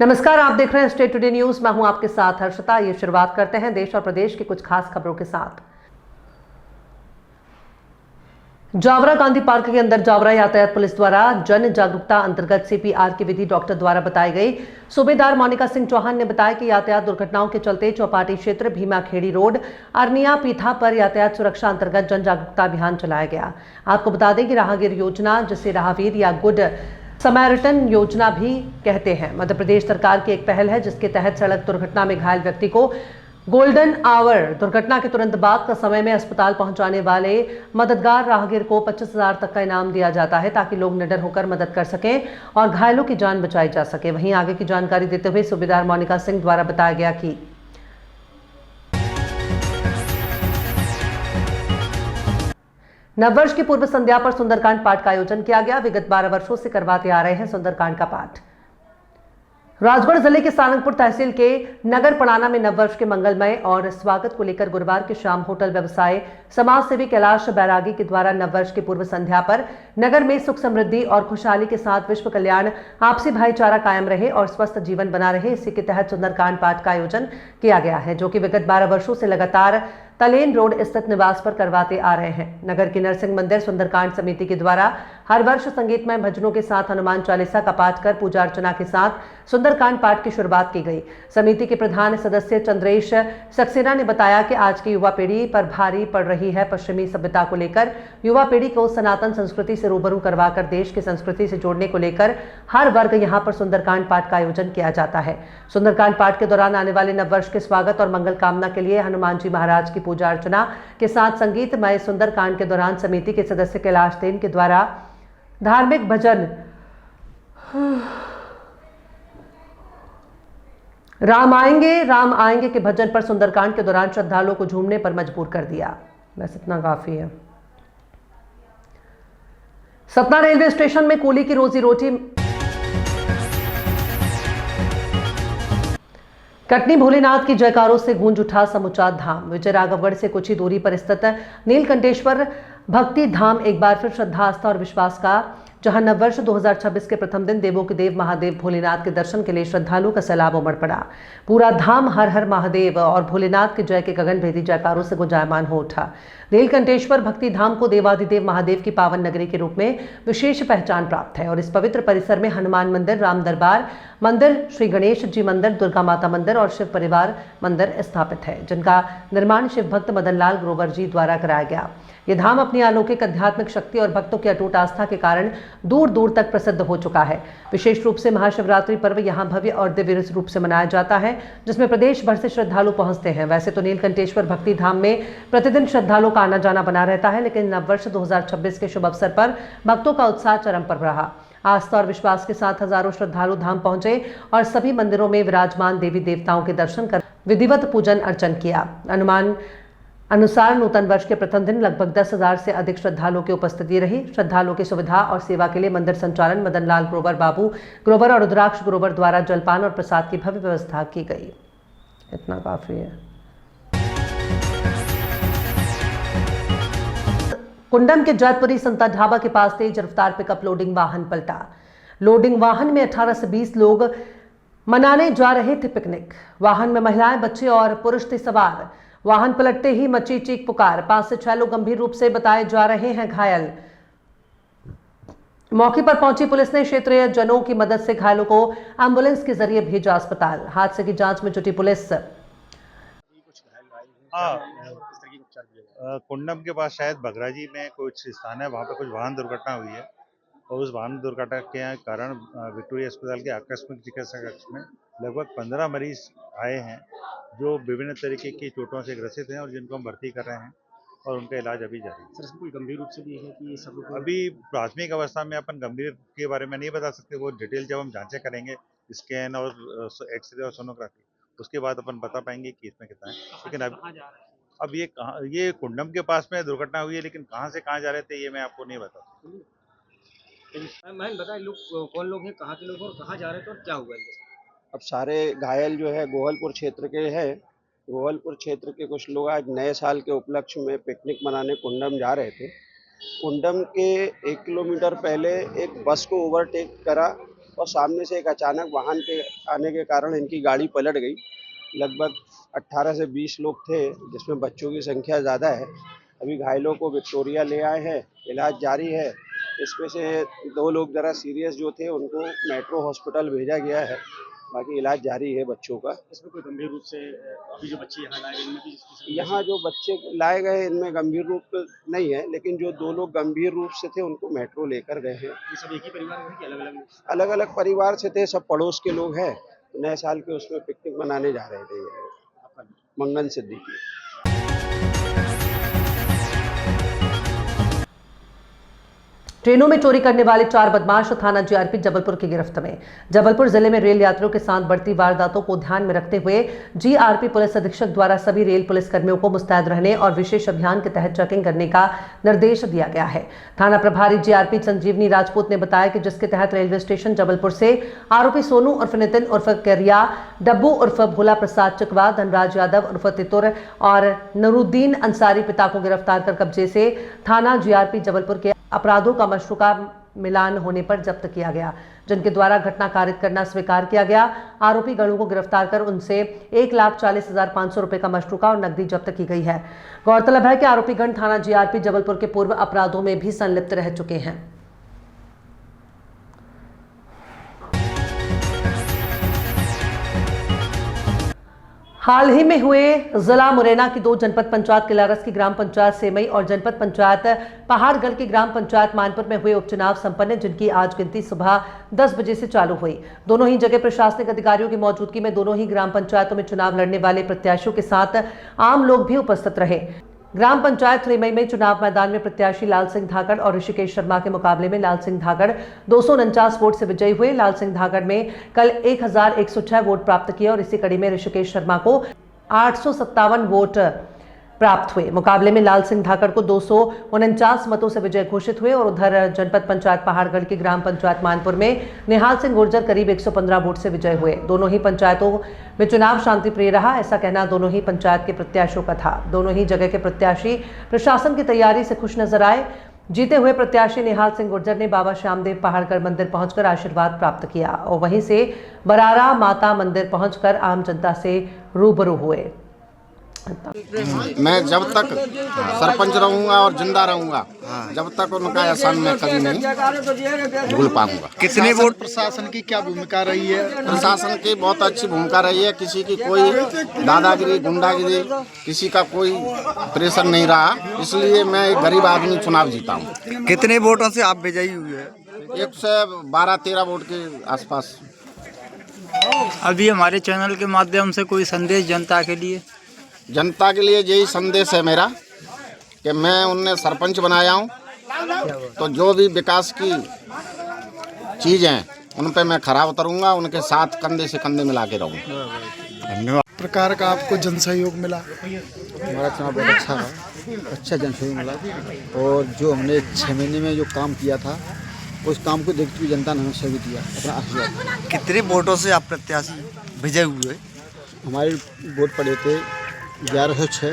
नमस्कार, आप देख रहे हैं स्टेट टुडे न्यूज। मैं हूं आपके साथ हर्षिता। ये शुरुआत करते हैं देश और प्रदेश की कुछ खास खबरों के साथ। जावरा गांधी पार्क के अंदर जावरा यातायात पुलिस द्वारा जन जागरूकता अंतर्गत सीपीआर की विधि डॉक्टर द्वारा बताई गई। सूबेदार मोनिका सिंह चौहान ने बताया कि यातायात दुर्घटनाओं के चलते चौपाटी क्षेत्र, भीमा खेड़ी रोड, अरनिया पीथा पर यातायात सुरक्षा अंतर्गत जन जागरूकता अभियान चलाया गया। आपको बता दें कि राहगीर योजना, जिसे राहवीर या गुड समैरिटन योजना भी कहते हैं, मध्य प्रदेश सरकार की एक पहल है, जिसके तहत सड़क दुर्घटना में घायल व्यक्ति को गोल्डन आवर, दुर्घटना के तुरंत बाद का समय में अस्पताल पहुंचाने वाले मददगार राहगीर को 25,000 तक का इनाम दिया जाता है, ताकि लोग निडर होकर मदद कर सकें और घायलों की जान बचाई जा सके। वहीं आगे की जानकारी देते हुए सूबेदार मोनिका सिंह द्वारा बताया गया कि नववर्ष की पूर्व संध्या पर सुंदरकांड पाठ का आयोजन किया गया। विगत 12 वर्षों से करवाते आ रहे हैं सुंदरकांड का पाठ। राजगढ़ जिले के सारंगपुर तहसील के नगर पड़ाना में नववर्ष के मंगलमय और स्वागत को लेकर गुरुवार की शाम होटल व्यवसाय समाज सेवी कैलाश बैरागी के द्वारा नववर्ष की पूर्व संध्या पर नगर में सुख समृद्धि और खुशहाली के साथ विश्व कल्याण, आपसी भाईचारा कायम रहे और स्वस्थ जीवन बना रहे, इसी के तहत सुंदरकांड पाठ का आयोजन किया गया है, जो कि विगत 12 वर्षों से लगातार तलेन रोड स्थित निवास पर करवाते आ रहे हैं। नगर की नरसिंह मंदिर सुंदरकांड समिति के द्वारा हर वर्ष संगीतमय भजनों के साथ हनुमान चालीसा का पाठ कर पूजा अर्चना के साथ सुंदरकांड पाठ की शुरुआत की गई। समिति के प्रधान सदस्य चंद्रेश सक्सेना ने बताया कि आज की युवा पीढ़ी पर भारी पड़ रही है पश्चिमी सभ्यता को लेकर। युवा पीढ़ी को सनातन संस्कृति से रूबरू करवाकर देश की संस्कृति से जोड़ने को लेकर हर वर्ग यहां पर सुंदरकांड पाठ का आयोजन किया जाता है। सुंदरकांड पाठ के दौरान आने वाले नववर्ष के स्वागत और मंगल कामना के लिए हनुमान जी महाराज की पूजा अर्चना के साथ संगीतमय सुंदरकांड के दौरान समिति के सदस्य कैलाश तेन के द्वारा धार्मिक भजन राम आएंगे के भजन पर सुंदरकांड के दौरान श्रद्धालुओं को झूमने पर मजबूर कर दिया। बस इतना काफी है। सतना रेलवे स्टेशन में कूली की रोजी रोटी। कटनी भोलेनाथ की जयकारों से गूंज उठा समूचा धाम। विजय राघवगढ़ से कुछ ही दूरी पर स्थित नीलकंठेश्वर भक्ति धाम एक बार फिर श्रद्धा, आस्था और विश्वास का, जहां नववर्ष 2026 के प्रथम दिन देवों के देव महादेव भोलेनाथ के दर्शन के लिए श्रद्धालुओं का सैलाब उमड़ पड़ा। पूरा धाम हर हर महादेव और भोलेनाथ के जय के गगनभेदी जयकारों से गुंजायमान हो उठा। नीलकंठेश्वर भक्ति धाम को देवादिदेव महादेव की पावन नगरी के रूप में विशेष पहचान प्राप्त है और इस पवित्र परिसर में हनुमान मंदिर, राम दरबार मंदिर, श्री गणेश जी मंदिर, दुर्गा माता मंदिर और शिव परिवार मंदिर स्थापित है, जिनका निर्माण शिव भक्त मदन लाल ग्रोवर जी द्वारा कराया गया। ये धाम अपनी अलौकिक आध्यात्मिक शक्ति और भक्तों की अटूट आस्था के कारण दूर दूर तक प्रसिद्ध हो चुका है। विशेष रूप से महाशिवरात्रि पर्व यहाँ भव्य और दिव्य रूप से मनाया जाता है, जिसमें प्रदेश भर से श्रद्धालु पहुंचते हैं। वैसे तो नीलकंठेश्वर भक्ति धाम में प्रतिदिन श्रद्धालुओं का आना जाना बना रहता है, लेकिन नववर्ष 2026 के शुभ अवसर पर भक्तों का उत्साह चरम पर रहा। आस्था और विश्वास के साथ हजारों श्रद्धालु धाम पहुंचे और सभी मंदिरों में विराजमान देवी देवताओं के दर्शन कर विधिवत पूजन अर्चन किया। अनुमान अनुसार नूतन वर्ष के प्रथम दिन लगभग 10,000 से अधिक श्रद्धालुओं की उपस्थिति रही। श्रद्धालुओं की सुविधा और सेवा के लिए मंदिर संचालन मदन लाल ग्रोवर, बाबू ग्रोवर और रुद्राक्ष ग्रोवर द्वारा जलपान और प्रसाद की भव्य व्यवस्था की गई। इतना काफी है। कुंडम के जैतपुरी संता ढाबा के पास तेज रफ्तार पिकअप लोडिंग वाहन पलटा। लोडिंग वाहन में 18 से 20 लोग मनाने जा रहे थे पिकनिक। वाहन में महिलाएं, बच्चे और पुरुष थे सवार। वाहन पलटते ही मची चीख पुकार। 5 से 6 लोग गंभीर रूप से बताए जा रहे हैं घायल। मौके पर पहुंची पुलिस ने क्षेत्रीय जनों की मदद से घायलों को एम्बुलेंस के जरिए भेजा अस्पताल। हादसे की जांच में जुटी पुलिस। कुंडम के पास शायद बगराजी में कुछ स्थान है, वहाँ पे कुछ वाहन दुर्घटना हुई है और उस वाहन दुर्घटना के कारण विक्टोरिया अस्पताल के आकस्मिक चिकित्सा कक्ष में लगभग 15 मरीज आए हैं, जो विभिन्न तरीके की चोटों से ग्रसित हैं और जिनको हम भर्ती कर रहे हैं और उनका इलाज अभी जारी है। सर, कोई गंभीर रूप से भी है कि ये सब अभी प्राथमिक अवस्था में अपन गंभीर के बारे में नहीं बता सकते, वो डिटेल जब हम जांचें करेंगे, स्कैन और एक्सरे और सोनोग्राफी, उसके बाद अपन बता पाएंगे कि इसमें कितना है। लेकिन अब ये कुंडम के पास में दुर्घटना हुई है, लेकिन कहाँ से कहाँ जा रहे थे ये मैं आपको नहीं बता सकता। मैं बताए लोग कौन लोग हैं, कहाँ के लोग और कहाँ जा रहे थे और क्या हुआ? अब सारे घायल जो है गोहलपुर क्षेत्र के हैं। गोहलपुर क्षेत्र के कुछ लोग आज नए साल के उपलक्ष्य में पिकनिक मनाने कुंडम जा रहे थे। कुंडम के 1 किलोमीटर पहले एक बस को ओवरटेक करा और सामने से एक अचानक वाहन के आने के कारण इनकी गाड़ी पलट गई। लगभग 18 से 20 लोग थे, जिसमें बच्चों की संख्या ज़्यादा है। अभी घायलों को विक्टोरिया ले आए हैं, इलाज जारी है। इसमें से 2 लोग ज़रा सीरियस जो थे उनको मेट्रो हॉस्पिटल भेजा गया है, बाकी इलाज जारी है बच्चों का। इसमें कोई गंभीर रूप से अभी जो बच्चे यहाँ लाए गए इनमें भी किसी यहाँ जो बच्चे लाए गए इनमें गंभीर रूप नहीं है, लेकिन जो 2 लोग गंभीर रूप से थे उनको मेट्रो लेकर गए हैं। ये सब एक ही परिवार में कि अलग अलग? अलग अलग परिवार से थे, सब पड़ोस के लोग हैं। नए साल के उसमें पिकनिक मनाने जा रहे थे ये मंगन सिद्दीकी। ट्रेनों में चोरी करने वाले 4 बदमाश थाना जीआरपी जबलपुर की गिरफ्त में। जबलपुर जिले में रेल यात्रियों के साथ बढ़ती वारदातों को ध्यान में रखते हुए जीआरपी पुलिस अधीक्षक द्वारा सभी रेल पुलिस कर्मियों को मुस्तैद रहने और विशेष अभियान के तहत चेकिंग करने का निर्देश दिया गया है। थाना प्रभारी जीआरपी संजीवनी राजपूत ने बताया कि जिसके तहत रेलवे स्टेशन जबलपुर से आरोपी सोनू उर्फ नितिन उर्फ करिया, डब्बू उर्फ भोला प्रसाद चकवा, धनराज यादव उर्फ तितुर और नूरुद्दीन अंसारी पिता को गिरफ्तार कर कब्जे से थाना जीआरपी जबलपुर के अपराधों का मशरूका मिलान होने पर जब्त किया गया, जिनके द्वारा घटना कारित करना स्वीकार किया गया। आरोपी गणों को गिरफ्तार कर उनसे 1,40,500 रुपए का मशरूका और नकदी जब्त की गई है। गौरतलब है कि आरोपी गण थाना जीआरपी जबलपुर के पूर्व अपराधों में भी संलिप्त रह चुके हैं। हाल ही में हुए जिला मुरैना की 2 जनपद पंचायत किलारस की ग्राम पंचायत सेमई और जनपद पंचायत पहाड़गढ़ की ग्राम पंचायत मानपुर में हुए उपचुनाव संपन्न, जिनकी आज गिनती सुबह 10 बजे से चालू हुई। दोनों ही जगह प्रशासनिक अधिकारियों की मौजूदगी में दोनों ही ग्राम पंचायतों में चुनाव लड़ने वाले प्रत्याशियों के साथ आम लोग भी उपस्थित रहे। ग्राम पंचायत थ्रेमई में चुनाव मैदान में प्रत्याशी लाल सिंह धाकड़ और ऋषिकेश शर्मा के मुकाबले में लाल सिंह धाकड़ 249 वोट से विजयी हुए। लाल सिंह धाकड़ में कल 1106 वोट प्राप्त किए और इसी कड़ी में ऋषिकेश शर्मा को 857 वोट प्राप्त हुए। मुकाबले में लाल सिंह धाकड़ को 249 मतों से विजय घोषित हुए और उधर जनपद पंचायत पहाड़गढ़ की ग्राम पंचायत मानपुर में निहाल सिंह गुर्जर करीब 115 वोट से विजय हुए। दोनों ही पंचायतों में चुनाव शांतिप्रिय रहा, ऐसा कहना दोनों ही पंचायत के प्रत्याशियों का था। दोनों ही जगह के प्रत्याशी प्रशासन की तैयारी से खुश नजर आए। जीते हुए प्रत्याशी निहाल सिंह गुर्जर ने बाबा श्यामदेव पहाड़गढ़ मंदिर पहुंचकर आशीर्वाद प्राप्त किया और वहीं से बरारा माता मंदिर पहुंचकर आम जनता से रूबरू हुए। मैं जब तक सरपंच रहूंगा और जिंदा रहूंगा, जब तक उनका एहसान मैं कभी नहीं भूल पाऊंगा। कितने वोट? प्रशासन की क्या भूमिका रही है? प्रशासन की बहुत अच्छी भूमिका रही है। किसी की कोई दादागिरी, गुंडागिरी, किसी का कोई प्रेशर नहीं रहा, इसलिए मैं एक गरीब आदमी चुनाव जीता हूँ। कितने वोटों से आप विजयी हुए हैं? 112-13 वोट के आसपास। अभी हमारे चैनल के माध्यम से कोई संदेश जनता के लिए? जनता के लिए यही संदेश है मेरा कि मैं उन्हें सरपंच बनाया हूँ, तो जो भी विकास की चीज़ हैं उन पे मैं खरा उतरूँगा, उनके साथ कंधे से कंधे मिला के रहूँगा। धन्यवाद। प्रकार का आपको जन सहयोग मिला? हमारा चुनाव बहुत अच्छा रहा, अच्छा जन सहयोग मिला और जो हमने 6 महीने में जो काम किया था उस काम को देखते हुए जनता ने हमें सहयोग दिया, अपना आशीर्वाद। कितने वोटों से आप प्रत्याशी विजय हुए? हमारे वोट पड़े थे 1106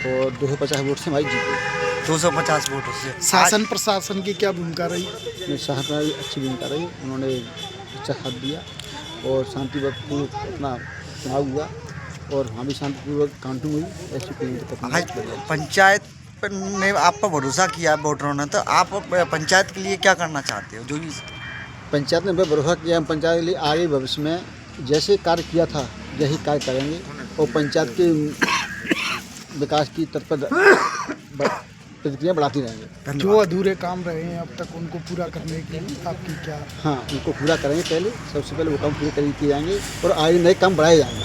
और 250 वोट से हमारी जीत। 250 वोटों से। शासन प्रशासन की क्या भूमिका रही? शासन की अच्छी भूमिका रही, उन्होंने अच्छा साथ दिया और शांतिपूर्वक अपना चुनाव हुआ और वहाँ भी शांतिपूर्वक काउंटिंग हुई। ऐसी कोई दिक्कत नहीं। पंचायत ने आप पर भरोसा किया वोटरों ने, तो आप पंचायत के लिए क्या करना चाहते हो? जो भी पंचायत ने भरोसा किया, हम पंचायत के लिए आगे भविष्य में जैसे कार्य किया था यही कार्य करेंगे और पंचायत के विकास की तत्पर प्रतिक्रिया बढ़ाती रहेंगे। जो अधूरे काम रहे हैं अब तक उनको पूरा करने के लिए आपकी क्या? हाँ, उनको पूरा करेंगे। पहले सबसे पहले वो काम पूरे किए जाएंगे और आगे नए काम बढ़ाए जाएंगे।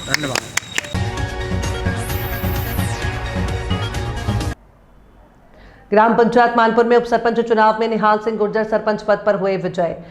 धन्यवाद। ग्राम पंचायत मानपुर में उपसरपंच चुनाव में निहाल सिंह गुर्जर सरपंच पद पर हुए विजय।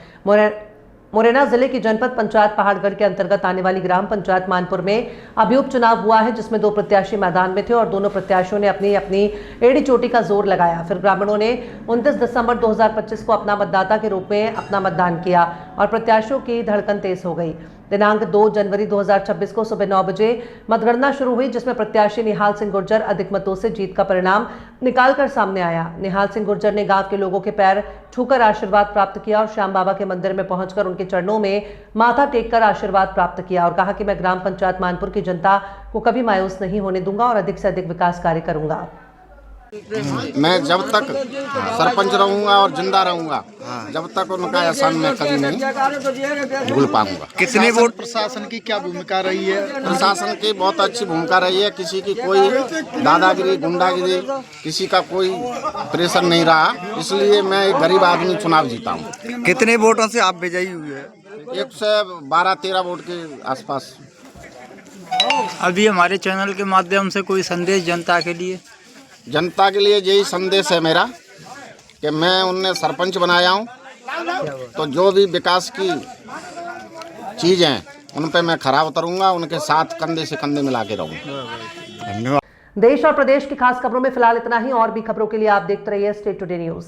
मुरैना जिले की जनपद पंचायत पहाड़गढ़ के अंतर्गत आने वाली ग्राम पंचायत मानपुर में अभी उपचुनाव हुआ है, जिसमें 2 प्रत्याशी मैदान में थे और दोनों प्रत्याशियों ने अपनी अपनी एड़ी चोटी का जोर लगाया। फिर ग्रामीणों ने 29 दिसंबर 2025 को अपना मतदाता के रूप में अपना मतदान किया और प्रत्याशियों की धड़कन तेज हो गई। दिनांक 2 जनवरी 2026 को सुबह 9 बजे मतगणना शुरू हुई, जिसमें प्रत्याशी निहाल सिंह गुर्जर अधिक मतों से जीत का परिणाम निकालकर सामने आया। निहाल सिंह गुर्जर ने गांव के लोगों के पैर छूकर आशीर्वाद प्राप्त किया और श्याम बाबा के मंदिर में पहुंचकर उनके चरणों में माथा टेककर आशीर्वाद प्राप्त किया और कहा कि मैं ग्राम पंचायत मानपुर की जनता को कभी मायूस नहीं होने दूंगा और अधिक से अधिक विकास कार्य करूंगा। मैं जब तक सरपंच रहूंगा और जिंदा रहूंगा, जब तक उनका एहसान मैं कभी नहीं भूल पाऊंगा। कितने वोट प्रशासन की क्या भूमिका रही है? प्रशासन की बहुत अच्छी भूमिका रही है। किसी की कोई दादागिरी, गुंडागिरी, किसी का कोई प्रेशर नहीं रहा, इसलिए मैं एक गरीब आदमी चुनाव जीता हूँ। कितने वोटों से आप विजयी हुए हैं? 112-13 वोट के आसपास। अभी हमारे चैनल के माध्यम से कोई संदेश जनता के लिए यही संदेश है मेरा कि मैं उन्हें सरपंच बनाया हूँ, तो जो भी विकास की चीज़ हैं उन पे मैं खरा उतरूंगा, उनके साथ कंधे से कंधे मिला के रहूँगा। देश और प्रदेश की खास खबरों में फिलहाल इतना ही। और भी खबरों के लिए आप देखते रहिए स्टेट टुडे न्यूज़।